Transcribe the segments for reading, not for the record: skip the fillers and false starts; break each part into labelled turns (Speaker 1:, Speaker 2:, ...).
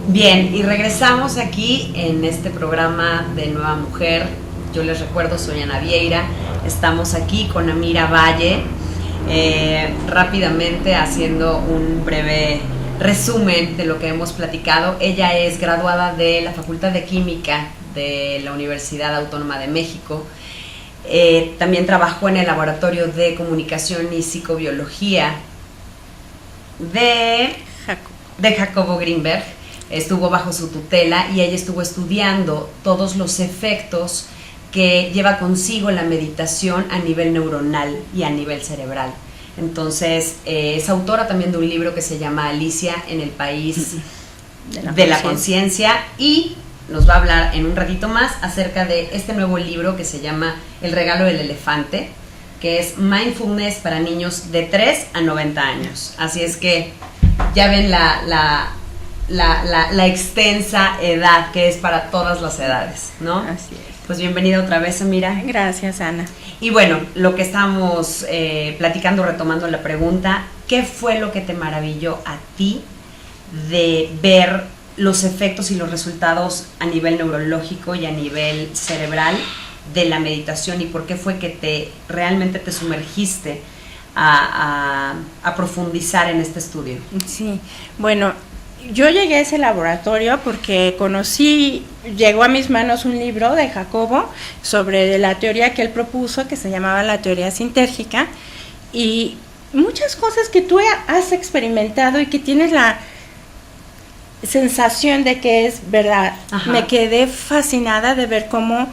Speaker 1: Bien, y regresamos aquí en este programa de Nueva Mujer. Yo les recuerdo, soy Ana Vieira, estamos aquí con Amira Valle, rápidamente haciendo un breve resumen de lo que hemos platicado. Ella es graduada de la Facultad de Química de la Universidad Autónoma de México. También trabajó en el Laboratorio de Comunicación y Psicobiología de Jacobo Greenberg. Estuvo bajo su tutela y ella estuvo estudiando todos los efectos que lleva consigo la meditación a nivel neuronal y a nivel cerebral. Entonces, es autora también de un libro que se llama Alicia en el País de la Conciencia, y nos va a hablar en un ratito más acerca de este nuevo libro que se llama El Regalo del Elefante, que es Mindfulness para niños de 3 a 90 años. Así es que ya ven la extensa edad que es para todas las edades, ¿no?
Speaker 2: Así es.
Speaker 1: Pues bienvenida otra vez, Amira.
Speaker 2: Gracias, Ana.
Speaker 1: Y bueno, lo que estábamos platicando, retomando la pregunta, ¿qué fue lo que te maravilló a ti de ver los efectos y los resultados a nivel neurológico y a nivel cerebral de la meditación, y por qué fue que realmente te sumergiste a profundizar en este estudio?
Speaker 2: Sí, bueno, yo llegué a ese laboratorio porque llegó a mis manos un libro de Jacobo sobre la teoría que él propuso, que se llamaba la teoría sintérgica, y muchas cosas que tú has experimentado y que tienes la sensación de que es verdad. Ajá. Me quedé fascinada de ver cómo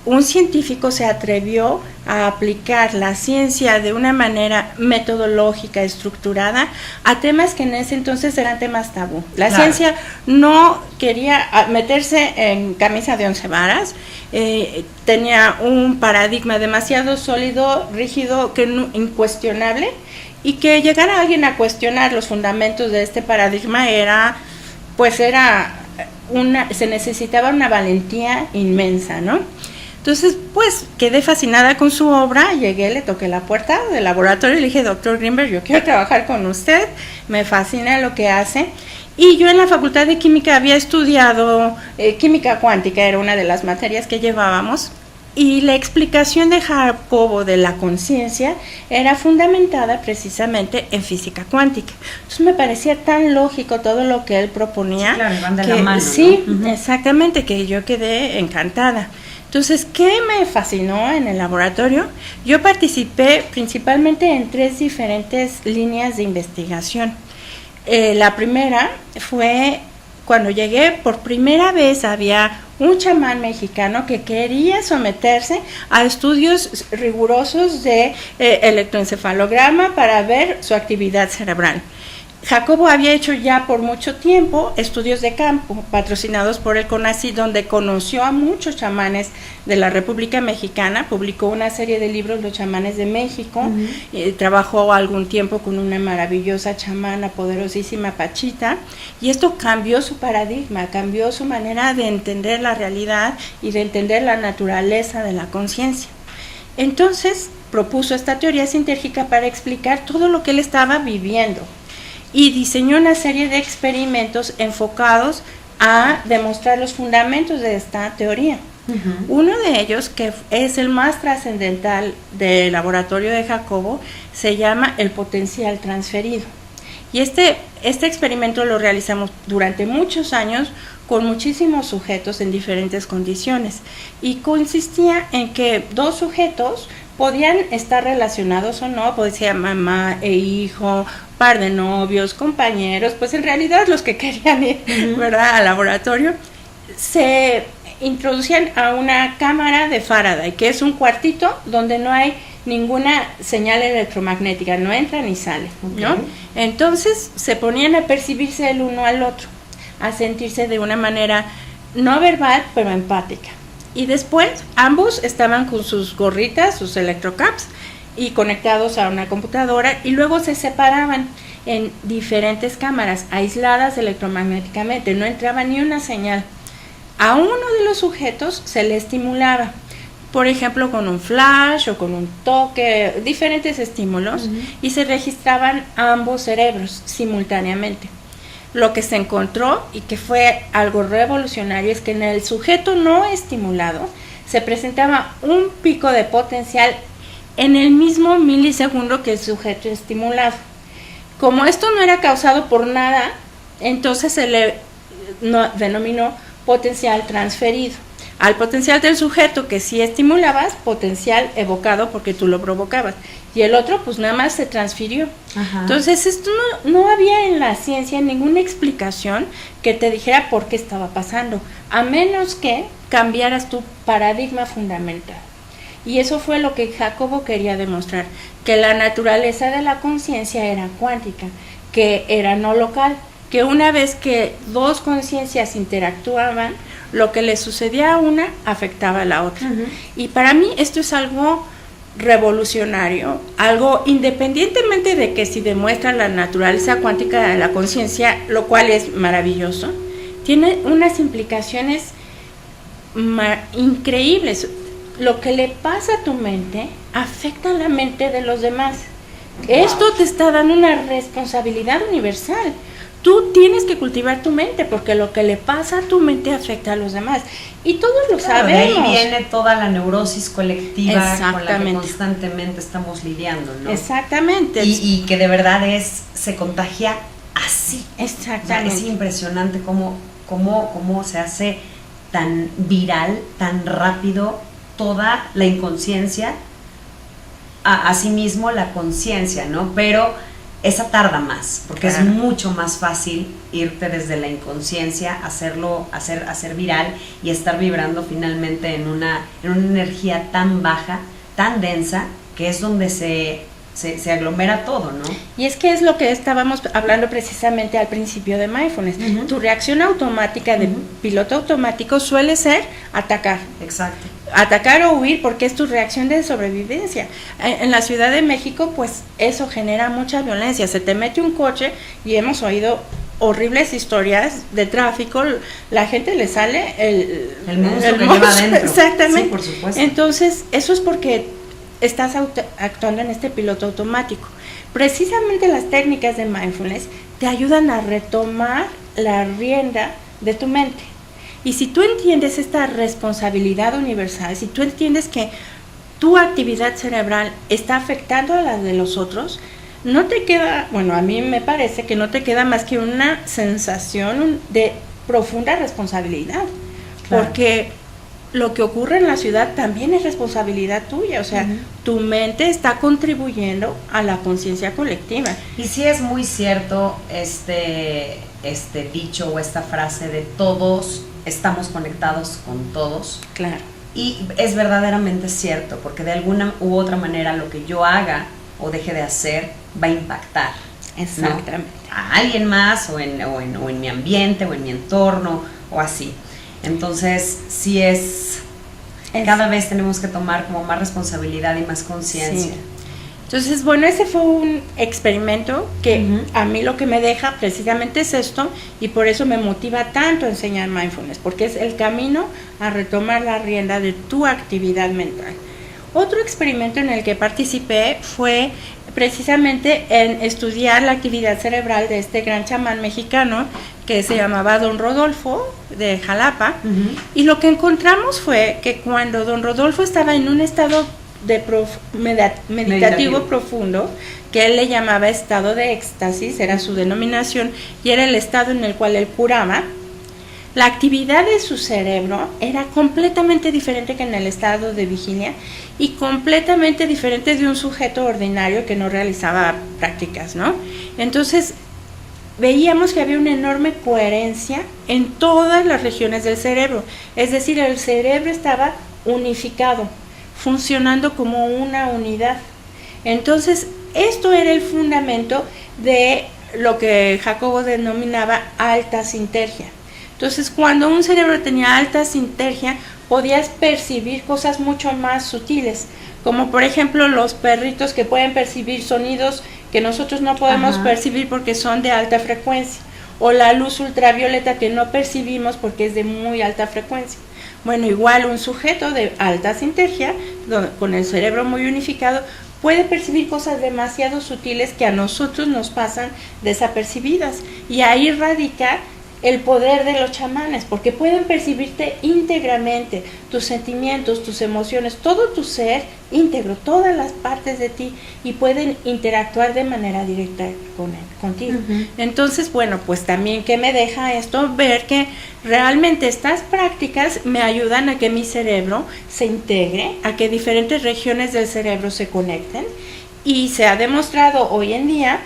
Speaker 2: un científico se atrevió a aplicar la ciencia de una manera metodológica, estructurada, a temas que en ese entonces eran temas tabú. La ciencia no quería meterse en camisa de 11 varas, tenía un paradigma demasiado sólido, rígido, incuestionable, y que llegara alguien a cuestionar los fundamentos de este paradigma se necesitaba una valentía inmensa, ¿no? Entonces, pues, quedé fascinada con su obra, llegué, le toqué la puerta del laboratorio y le dije, doctor Greenberg, yo quiero trabajar con usted, me fascina lo que hace. Y yo en la Facultad de Química había estudiado química cuántica, era una de las materias que llevábamos, y la explicación de Jacobo de la conciencia era fundamentada precisamente en física cuántica. Entonces me parecía tan lógico todo lo que él proponía.
Speaker 1: Sí, claro, van de la mano,
Speaker 2: sí,
Speaker 1: ¿no? Uh-huh.
Speaker 2: Exactamente, que yo quedé encantada. Entonces, ¿qué me fascinó en el laboratorio? Yo participé principalmente en 3 diferentes líneas de investigación. La primera fue cuando llegué por primera vez, había un chamán mexicano que quería someterse a estudios rigurosos de electroencefalograma para ver su actividad cerebral. Jacobo había hecho ya por mucho tiempo estudios de campo patrocinados por el CONACYT, donde conoció a muchos chamanes de la República Mexicana, publicó una serie de libros, Los chamanes de México, uh-huh. Trabajó algún tiempo con una maravillosa chamana poderosísima, Pachita, y esto cambió su paradigma, cambió su manera de entender la realidad y de entender la naturaleza de la conciencia. Entonces propuso esta teoría sintérgica para explicar todo lo que él estaba viviendo, y diseñó una serie de experimentos enfocados a demostrar los fundamentos de esta teoría. Uh-huh. Uno de ellos, que es el más trascendental del laboratorio de Jacobo, se llama el potencial transferido. Y este experimento lo realizamos durante muchos años con muchísimos sujetos en diferentes condiciones, y consistía en que 2 sujetos podían estar relacionados o no, podía ser mamá e hijo, par de novios, compañeros, pues en realidad los que querían ir, uh-huh. ¿verdad?, al laboratorio, se introducían a una cámara de Faraday, que es un cuartito donde no hay ninguna señal electromagnética, no entra ni sale, okay. ¿no? Entonces se ponían a percibirse el uno al otro, a sentirse de una manera no verbal, pero empática. Y después ambos estaban con sus gorritas, sus electrocaps, y conectados a una computadora, y luego se separaban en diferentes cámaras aisladas electromagnéticamente, no entraba ni una señal. A uno de los sujetos se le estimulaba, por ejemplo, con un flash o con un toque, diferentes estímulos, y se registraban ambos cerebros simultáneamente. Lo que se encontró, y que fue algo revolucionario, es que en el sujeto no estimulado se presentaba un pico de potencial en el mismo milisegundo que el sujeto estimulado. Como esto no era causado por nada, entonces se le denominó potencial transferido. Al potencial del sujeto que sí estimulabas, potencial evocado porque tú lo provocabas. Y el otro pues nada más se transfirió. Ajá. Entonces esto no había en la ciencia ninguna explicación que te dijera por qué estaba pasando, a menos que cambiaras tu paradigma fundamental. Y eso fue lo que Jacobo quería demostrar, que la naturaleza de la conciencia era cuántica, que era no local, que una vez que dos conciencias interactuaban, lo que le sucedía a una afectaba a la otra. Y para mí esto es algo revolucionario, algo independientemente de que si demuestra la naturaleza cuántica de la conciencia, lo cual es maravilloso, tiene unas implicaciones increíbles. Lo que le pasa a tu mente afecta a la mente de los demás. Esto te está dando una responsabilidad universal. Tú tienes que cultivar tu mente, porque lo que le pasa a tu mente afecta a los demás. Y todos lo sabemos.
Speaker 1: De ahí viene toda la neurosis colectiva con la que constantemente estamos lidiando, ¿no?
Speaker 2: Exactamente.
Speaker 1: Y que de verdad se contagia así.
Speaker 2: Exactamente.
Speaker 1: O sea, es impresionante cómo se hace tan viral, tan rápido toda la inconsciencia, asimismo la conciencia, ¿no? Pero esa tarda más, porque es mucho más fácil irte desde la inconsciencia, hacer viral y estar vibrando finalmente en una energía tan baja, tan densa, que es donde se aglomera todo, ¿no?
Speaker 2: Y es que es lo que estábamos hablando precisamente al principio de Mindfulness. Tu reacción automática de piloto automático suele ser atacar.
Speaker 1: Exacto.
Speaker 2: Atacar o huir, porque es tu reacción de sobrevivencia. En la Ciudad de México, pues eso genera mucha violencia. Se te mete un coche y hemos oído horribles historias de tráfico, la gente le sale
Speaker 1: el monstruo que lleva adentro.
Speaker 2: Exactamente.
Speaker 1: Sí, por supuesto.
Speaker 2: Entonces, eso es porque estás actuando en este piloto automático. Precisamente las técnicas de mindfulness te ayudan a retomar la rienda de tu mente. Y si tú entiendes esta responsabilidad universal, si tú entiendes que tu actividad cerebral está afectando a la de los otros, no te queda, bueno, a mí me parece que no te queda más que una sensación de profunda responsabilidad. Claro. Porque lo que ocurre en la ciudad también es responsabilidad tuya, o sea, tu mente está contribuyendo a la conciencia colectiva.
Speaker 1: Y sí es muy cierto este dicho o esta frase de todos estamos conectados con todos.
Speaker 2: Claro.
Speaker 1: Y es verdaderamente cierto, porque de alguna u otra manera lo que yo haga o deje de hacer va a impactar.
Speaker 2: Exactamente.
Speaker 1: ¿No? A alguien más o en mi ambiente o en mi entorno o así. Entonces, sí cada vez tenemos que tomar como más responsabilidad y más conciencia.
Speaker 2: Sí. Entonces, bueno, ese fue un experimento que a mí lo que me deja precisamente es esto, y por eso me motiva tanto a enseñar mindfulness, porque es el camino a retomar la rienda de tu actividad mental. Otro experimento en el que participé fue precisamente en estudiar la actividad cerebral de este gran chamán mexicano que se llamaba Don Rodolfo de Jalapa, y lo que encontramos fue que cuando Don Rodolfo estaba en un estado de meditativo profundo, que él le llamaba estado de éxtasis, era su denominación, y era el estado en el cual él curaba, la actividad de su cerebro era completamente diferente que en el estado de vigilia y completamente diferente de un sujeto ordinario que no realizaba prácticas, ¿no? Entonces, veíamos que había una enorme coherencia en todas las regiones del cerebro, es decir, el cerebro estaba unificado, funcionando como una unidad. Entonces, esto era el fundamento de lo que Jacobo denominaba alta sintergia. Entonces, cuando un cerebro tenía alta sintergia, podías percibir cosas mucho más sutiles, como por ejemplo los perritos que pueden percibir sonidos que nosotros no podemos percibir porque son de alta frecuencia, o la luz ultravioleta que no percibimos porque es de muy alta frecuencia. Bueno, igual un sujeto de alta sintergia, con el cerebro muy unificado, puede percibir cosas demasiado sutiles que a nosotros nos pasan desapercibidas. Y ahí radica el poder de los chamanes, porque pueden percibirte íntegramente, tus sentimientos, tus emociones, todo tu ser íntegro, todas las partes de ti, y pueden interactuar de manera directa contigo. Entonces, bueno, pues también que me deja esto ver que realmente estas prácticas me ayudan a que mi cerebro se integre, a que diferentes regiones del cerebro se conecten, y se ha demostrado hoy en día,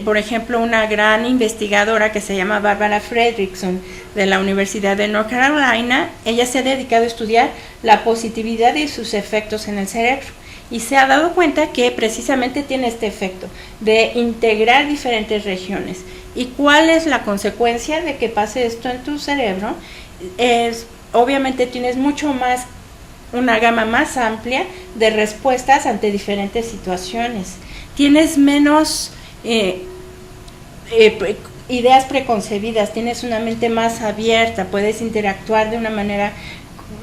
Speaker 2: por ejemplo, una gran investigadora que se llama Barbara Fredrickson de la Universidad de North Carolina, ella se ha dedicado a estudiar la positividad y sus efectos en el cerebro, y se ha dado cuenta que precisamente tiene este efecto de integrar diferentes regiones. ¿Y cuál es la consecuencia de que pase esto en tu cerebro? Obviamente tienes mucho más, una gama más amplia de respuestas ante diferentes situaciones. Tienes menos ideas preconcebidas, tienes una mente más abierta, puedes interactuar de una manera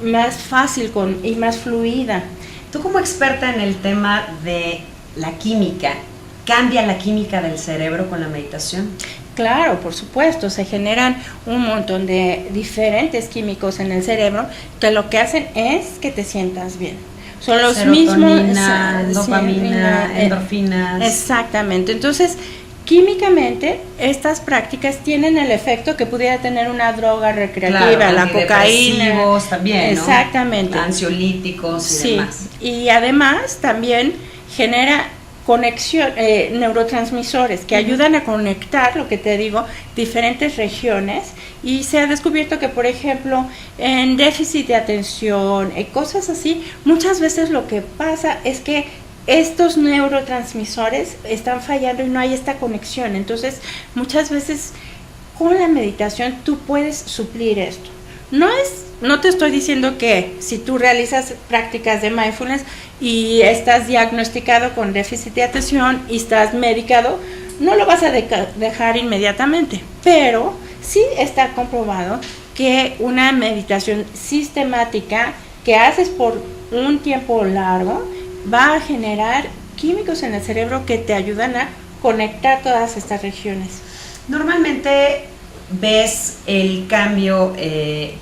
Speaker 2: más fácil y más fluida.
Speaker 1: Tú, como experta en el tema de la química, ¿cambia la química del cerebro con la meditación?
Speaker 2: Claro, por supuesto, se generan un montón de diferentes químicos en el cerebro que lo que hacen es que te sientas bien. Son los
Speaker 1: serotonina,
Speaker 2: mismos,
Speaker 1: dopamina, endorfinas.
Speaker 2: Exactamente. Entonces, químicamente, estas prácticas tienen el efecto que pudiera tener una droga recreativa,
Speaker 1: claro,
Speaker 2: la cocaína.
Speaker 1: También, ¿no?
Speaker 2: Exactamente.
Speaker 1: Ansiolíticos y demás.
Speaker 2: Y además también genera conexión, neurotransmisores que ayudan a conectar, lo que te digo, diferentes regiones, y se ha descubierto que, por ejemplo, en déficit de atención, cosas así, muchas veces lo que pasa es que estos neurotransmisores están fallando y no hay esta conexión. Entonces, muchas veces con la meditación tú puedes suplir esto. No te estoy diciendo que si tú realizas prácticas de mindfulness y estás diagnosticado con déficit de atención y estás medicado, no lo vas a dejar inmediatamente, pero sí está comprobado que una meditación sistemática que haces por un tiempo largo va a generar químicos en el cerebro que te ayudan a conectar todas estas regiones.
Speaker 1: Normalmente ves el cambio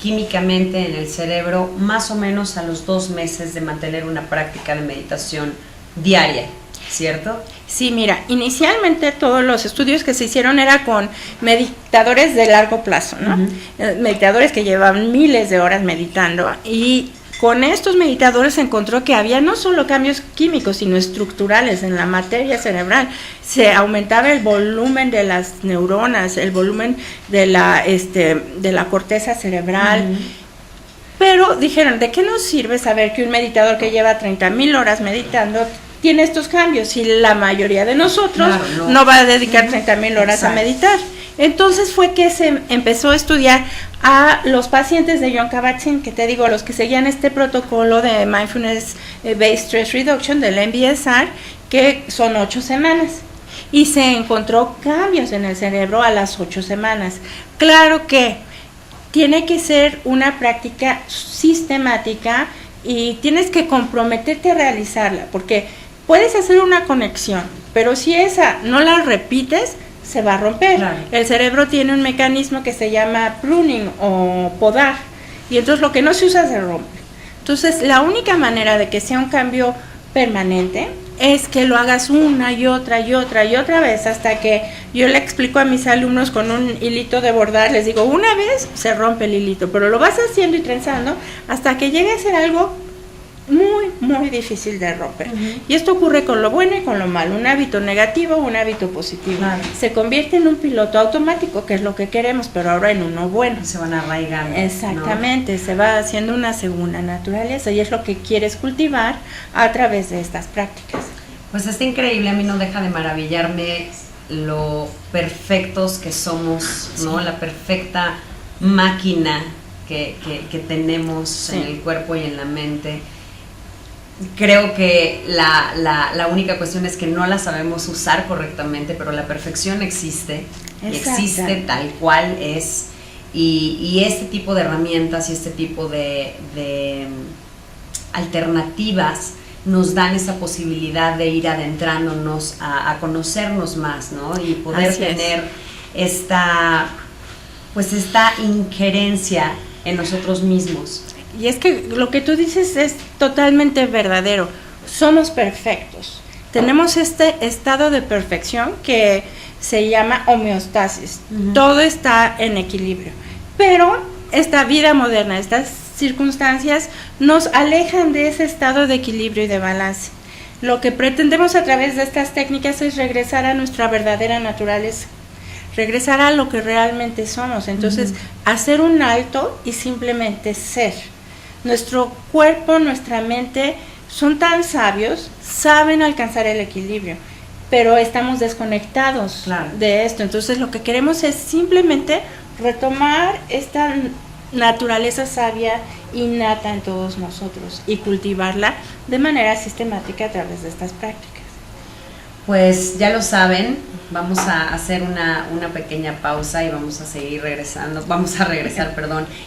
Speaker 1: químicamente en el cerebro más o menos a los 2 meses de mantener una práctica de meditación diaria, ¿cierto?
Speaker 2: Sí, mira, inicialmente todos los estudios que se hicieron era con meditadores de largo plazo, ¿no? Meditadores que llevaban miles de horas meditando, y con estos meditadores se encontró que había no solo cambios químicos, sino estructurales en la materia cerebral. Se aumentaba el volumen de las neuronas, el volumen de la corteza cerebral. Pero dijeron, ¿de qué nos sirve saber que un meditador que lleva 30,000 horas meditando tiene estos cambios si la mayoría de nosotros no va a dedicar 30,000 horas a meditar? Entonces fue que se empezó a estudiar a los pacientes de Jon Kabat-Zinn, que te digo, los que seguían este protocolo de Mindfulness Based Stress Reduction, del MBSR, que son 8 semanas. Y se encontró cambios en el cerebro a las 8 semanas. Claro que tiene que ser una práctica sistemática y tienes que comprometerte a realizarla, porque puedes hacer una conexión, pero si esa no la repites, se va a romper. Claro. El cerebro tiene un mecanismo que se llama pruning o podar, y entonces lo que no se usa se rompe. Entonces, la única manera de que sea un cambio permanente es que lo hagas una y otra y otra y otra vez, hasta que yo le explico a mis alumnos con un hilito de bordar, les digo, una vez se rompe el hilito, pero lo vas haciendo y trenzando hasta que llegue a ser algo muy, muy difícil de romper. Y esto ocurre con lo bueno y con lo malo, un hábito negativo o un hábito positivo. Se convierte en un piloto automático, que es lo que queremos, pero ahora en uno bueno.
Speaker 1: Se van arraigando.
Speaker 2: Exactamente, ¿no? Se va haciendo una segunda naturaleza, y es lo que quieres cultivar a través de estas prácticas.
Speaker 1: Pues está increíble, a mí no deja de maravillarme lo perfectos que somos, ¿no? La perfecta máquina que tenemos en el cuerpo y en la mente. Creo que la única cuestión es que no la sabemos usar correctamente, pero la perfección existe, existe tal cual es, y este tipo de herramientas y este tipo de alternativas nos dan esa posibilidad de ir adentrándonos a conocernos más, ¿no? Y poder tener esta injerencia en nosotros mismos.
Speaker 2: Y es que lo que tú dices es totalmente verdadero. Somos perfectos. Tenemos este estado de perfección que se llama homeostasis. Todo está en equilibrio. Pero esta vida moderna, estas circunstancias nos alejan de ese estado de equilibrio y de balance. Lo que pretendemos a través de estas técnicas es regresar a nuestra verdadera naturaleza, regresar a lo que realmente somos. Entonces, hacer un alto y simplemente ser. Nuestro cuerpo, nuestra mente son tan sabios, saben alcanzar el equilibrio, pero estamos desconectados de esto. Entonces, lo que queremos es simplemente retomar esta naturaleza sabia innata en todos nosotros y cultivarla de manera sistemática a través de estas prácticas.
Speaker 1: Pues ya lo saben, vamos a hacer una pequeña pausa y vamos a regresar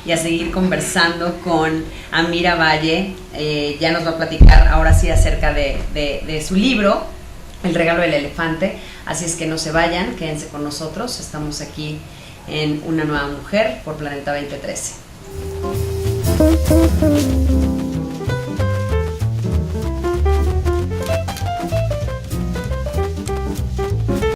Speaker 1: y a seguir conversando con Amira Valle. Ya nos va a platicar ahora sí acerca de su libro, El regalo del elefante. Así es que no se vayan, quédense con nosotros. Estamos aquí en Una nueva mujer por Planeta 2013.